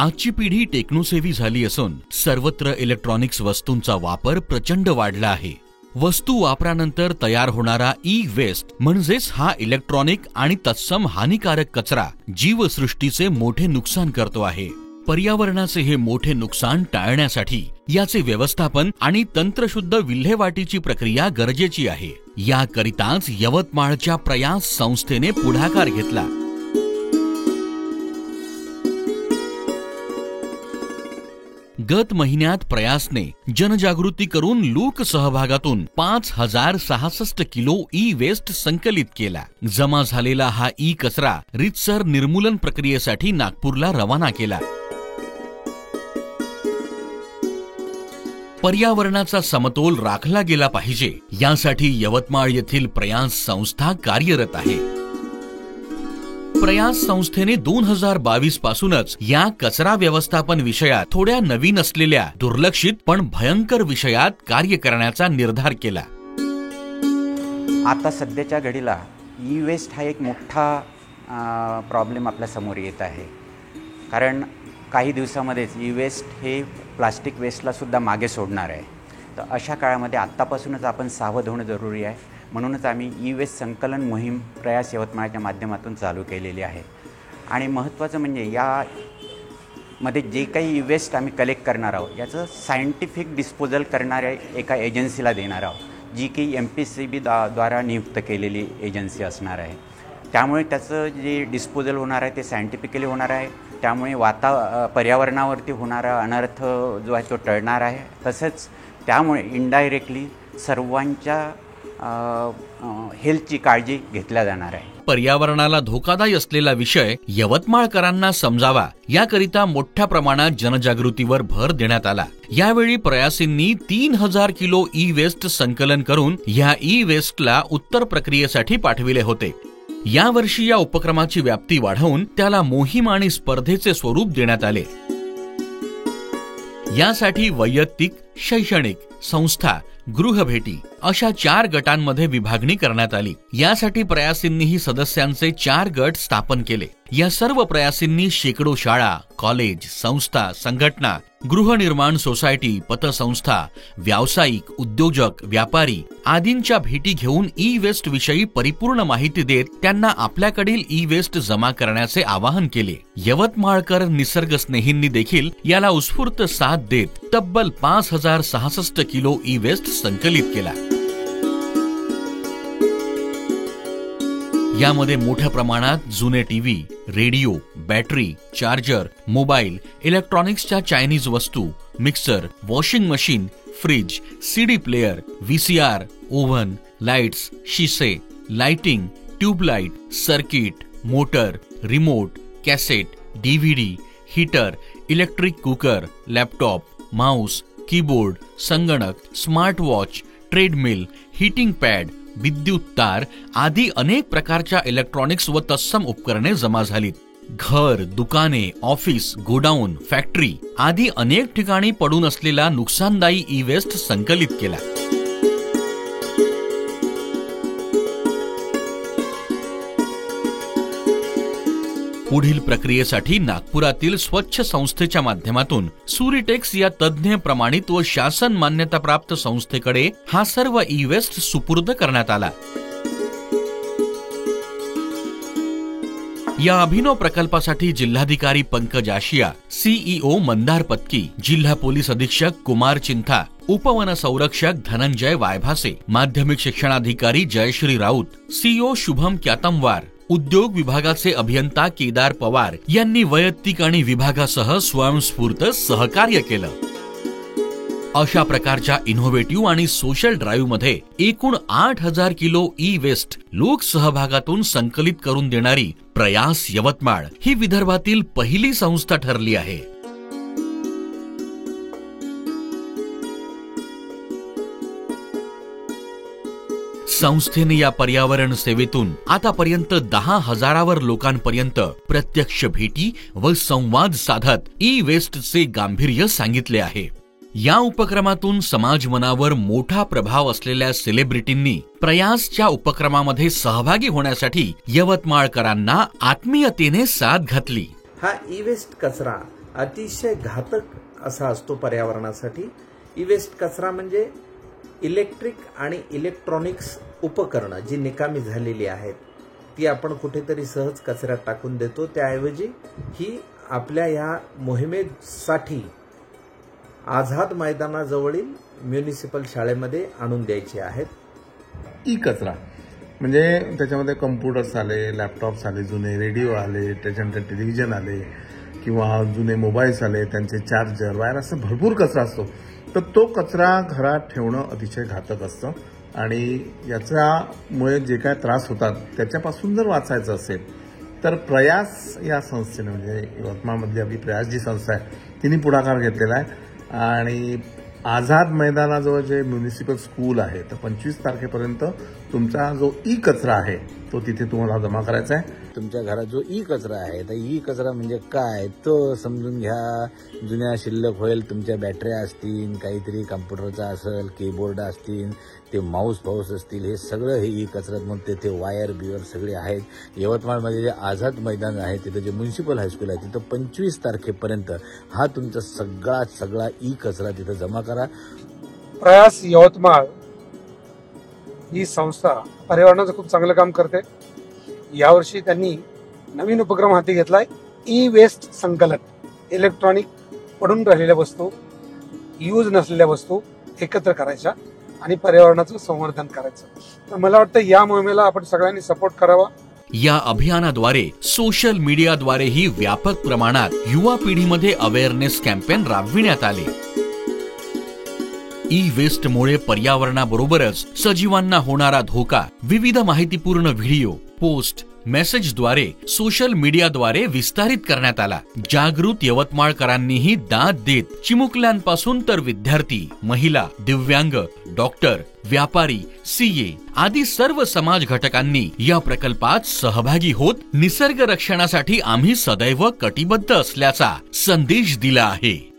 आजची पिढी टेक्नोसेव्ही झाली असून सर्वत्र इलेक्ट्रॉनिक्स वस्तूंचा वापर प्रचंड वाढला आहे। वस्तू वापरानंतर तयार होणारा ई वेस्ट म्हणजेच हा इलेक्ट्रॉनिक आणि तत्सम हानिकारक कचरा जीवसृष्टीचे मोठे नुकसान करतो आहे। पर्यावरणाचे हे मोठे नुकसान टाळण्यासाठी याचे व्यवस्थापन आणि तंत्रशुद्ध विल्हेवाटीची प्रक्रिया गरजेची आहे। याकरिताच यवतमाळच्या प्रयास संस्थेने पुढाकार घेतला। गत महिन्यात प्रयासने जनजागृती करून लोकसहभागातून 5066 किलो ई वेस्ट संकलित केला। जमा झालेला हा ई कचरा रीतसर निर्मूलन प्रक्रियेसाठी नागपूरला रवाना केला। पर्यावरणाचा समतोल राखला गेला पाहिजे यासाठी यवतमाळ येथील प्रयास संस्था कार्यरत आहे। प्रयास संस्थेने 2022 पासूनच या कचरा व्यवस्थापन विषयात थोड्या नवीन असलेल्या दुर्लक्षित पण भयंकर विषयात कार्य करण्याचा निर्धार केला। आता सध्याच्या घडीला ई वेस्ट हा एक मोठा प्रॉब्लेम आपल्या समोर येत आहे। कारण काही दिवसामध्येच ई वेस्ट हे प्लास्टिक वेस्टला सुद्धा मागे सोडणार आहे। तर अशा काळामध्ये आत्तापासूनच आपण सावध होणं जरुरी आहे। म्हणूनच आम्ही ई वेस्ट संकलन मोहीम प्रयास यवतमाळच्या माध्यमातून चालू केलेली आहे। आणि महत्त्वाचं म्हणजे यामध्ये जे काही ई वेस्ट आम्ही कलेक्ट करणार आहोत याचं सायंटिफिक डिस्पोजल करणाऱ्या एका एजन्सीला देणार आहोत, जी की MPCB द्वारा नियुक्त केलेली एजन्सी असणार आहे। त्यामुळे त्याचं जे डिस्पोजल होणार आहे ते सायंटिफिकली होणार आहे। त्यामुळे पर्यावरणावरती होणारा अनर्थ जो आहे तो टळणार आहे। तसेच त्यामुळे इनडायरेक्टली सर्वांच्या हेल्थची काळजी घेतल्या जाणार आहे। पर्यावरणाला धोकादायक असलेला विषय यवतमाळकरांना समजावा याकरिता मोठ्या प्रमाणात जनजागृतीवर भर देण्यात आला। यावेळी प्रयासींनी 3000 किलो ई वेस्ट संकलन करून या ई वेस्टला उत्तर प्रक्रियेसाठी पाठविले होते। यावर्षी या उपक्रमाची व्याप्ती वाढवून त्याला मोहीम आणि स्पर्धेचे स्वरूप देण्यात आले। यासाठी वैयक्तिक, शैक्षणिक संस्था, गृहभेटी अशा 4 गटांमध्ये विभागणी करण्यात आली। यासाठी प्रयासींनीही सदस्यांचे 4 गट स्थापन केले। या सर्व प्रयासींनी शेकडो शाळा, कॉलेज, संस्था, संघटना, गृहनिर्माण सोसायटी, पतसंस्था, व्यावसायिक, उद्योजक, व्यापारी आदींच्या भेटी घेऊन ई वेस्ट विषयी परिपूर्ण माहिती देत त्यांना आपल्याकडील ई वेस्ट जमा करण्याचे आवाहन केले। यवतमाळकर निसर्गस्नेहींनी देखील याला उत्स्फूर्त साथ देत तब्बल 5066 किलो ई वेस्ट संकलित केला। यामध्ये मोठ्या प्रमाणात जुने TV, radio, battery, charger, mobile, इलेक्ट्रॉनिक्सच्या चायनीज वस्तू, mixer, washing machine, fridge, CD player, VCR, oven, lights, शिसे, lighting, tubelight, circuit, motor, remote, cassette, DVD, heater, electric cooker, laptop, mouse, keyboard, संगणक, smart watch, treadmill, heating pad, विद्युत तार आदी अनेक प्रकारच्या electronics व तत्सम उपकरणे जमा झालीत। घर, दुकाने, ऑफिस, गोडाऊन, फॅक्टरी आदी अनेक ठिकाणी पडून असलेला नुकसानदायी ई वेस्ट संकलित केला। पुढील प्रक्रियेसाठी नागपुरातील स्वच्छ संस्थेच्या माध्यमातून सुरिटेक्स या तज्ञ प्रमाणित व शासन मान्यताप्राप्त संस्थेकडे हा सर्व ई वेस्ट सुपूर्द करण्यात आला। या अभिनव प्रकल्पासाठी जिल्हाधिकारी पंकज आशिया, CEO मंदार पत्की, जिल्हा पोलीस अधीक्षक कुमार चिंथा, उपवन संरक्षक धनंजय वायभासे, माध्यमिक शिक्षणाधिकारी जयश्री राऊत, CO शुभम क्यातमवार, उद्योग विभागाचे अभियंता केदार पवार यांनी वैयक्तिक आणि विभागासह स्वयंस्फूर्त सहकार्य केलं। अशा प्रकारच्या इनोव्हेटिव्ह आणि सोशल ड्राईव्ह मध्ये एकूण 8000 किलो ई वेस्ट लोक सहभागातून संकलित करून देणारी प्रयास यवतमाळ ही विदर्भातील पहिली संस्था ठरली आहे। संस्थेने या पर्यावरण सेवेतून आतापर्यंत 10,000वर लोकांपर्यंत प्रत्यक्ष भेटी व संवाद साधत ई वेस्टचे गांभीर्य सांगितले आहे। या उपक्रमातून समाज मनावर मोठा प्रभाव असलेल्या सेलिब्रिटींनी प्रयासच्या उपक्रमामध्ये सहभागी होण्यासाठी यवतमाळकरांना आत्मीयतेने साथ घातली। हा ई वेस्ट कचरा अतिशय घातक असा असतो पर्यावरणासाठी. ई वेस्ट कचरा म्हणजे इलेक्ट्रिक आणि इलेक्ट्रॉनिक्स उपकरणं जी निकामी झालेली आहेत ती आपण कुठेतरी सहज कचऱ्यात टाकून देतो. त्याऐवजी ही आपल्या या मोहिमेसाठी आझाद मैदानाजवळील म्युनिसिपल शाळेमध्ये आणून द्यायची आहेत. ई कचरा म्हणजे त्याच्यामध्ये कम्प्युटर्स आले, लॅपटॉप्स आले, जुने रेडिओ आले, त्याच्यानंतर टेलिव्हिजन आले किंवा जुने मोबाईल्स आले, त्यांचे चार्जर, वायर, असं भरपूर कचरा असतो. तर तो कचरा घरात ठेवणं अतिशय घातक असतं आणि याच्यामुळे जे काय त्रास होतात त्याच्यापासून जर वाचायचं असेल तर प्रयास या संस्थेने, म्हणजे यवतमाळमधली आपली प्रयास जी संस्था आहे तिने पुढाकार घेतलेला आहे आणि आझाद मैदानाजवळ जे म्युनिसिपल स्कूल आहे तर 25 तारखेपर्यंत तुमचा जो ई कचरा आहे तो तिथे तुम्हाला जमा करायचा आहे. तुमच्या घरात जो ई कचरा आहे तर ई कचरा म्हणजे काय तो समजून घ्या. जुन्या शिल्लक होईल तुमच्या बॅटऱ्या असतील, काहीतरी कम्प्युटरचा असेल, कीबोर्ड असतील, ते माऊस असतील, हे सगळं हे ई कचऱ्यात मग तेथे वायर बियर सगळे आहेत. यवतमाळमध्ये जे आझाद मैदान आहे तिथं जे म्युनिसिपल हायस्कूल आहे तिथं 25 तारखेपर्यंत हा तुमचा सगळा ई कचरा तिथं जमा करा. प्रयास यवतमाळ ही संस्था पर्यावरणाचं खूप चांगलं काम करते. यावर्षी त्यांनी नवीन उपक्रम हाती घेतलाय, ई वेस्ट संकलन. इलेक्ट्रॉनिक पडून राहिलेल्या वस्तू, यूज नसलेल्या वस्तू एकत्र करायच्या आणि पर्यावरणाचं संवर्धन करायचं. तर मला वाटतं या मोहिमेला आपण सगळ्यांनी सपोर्ट करावा. या अभियानाद्वारे सोशल मीडियाद्वारेही व्यापक प्रमाणात युवा पिढीमध्ये अवेअरनेस कॅम्पेन राबविण्यात आले. ई वेस्टमुळे पर्यावरणाबरोबरच सजीवांना होणारा धोका विविध माहितीपूर्ण व्हिडिओ, पोस्ट, मेसेजद्वारे सोशल मीडियाद्वारे विस्तारित करण्यात आला. जागृत यवतमाळकरांनीही दाद देत चिमुकल्यांपासून तर विद्यार्थी, महिला, दिव्यांग, डॉक्टर, व्यापारी, सीए आदी सर्व समाज घटकांनी या प्रकल्पात सहभागी होत निसर्ग रक्षणासाठी आम्ही सदैव कटिबद्ध असल्याचा संदेश दिला आहे.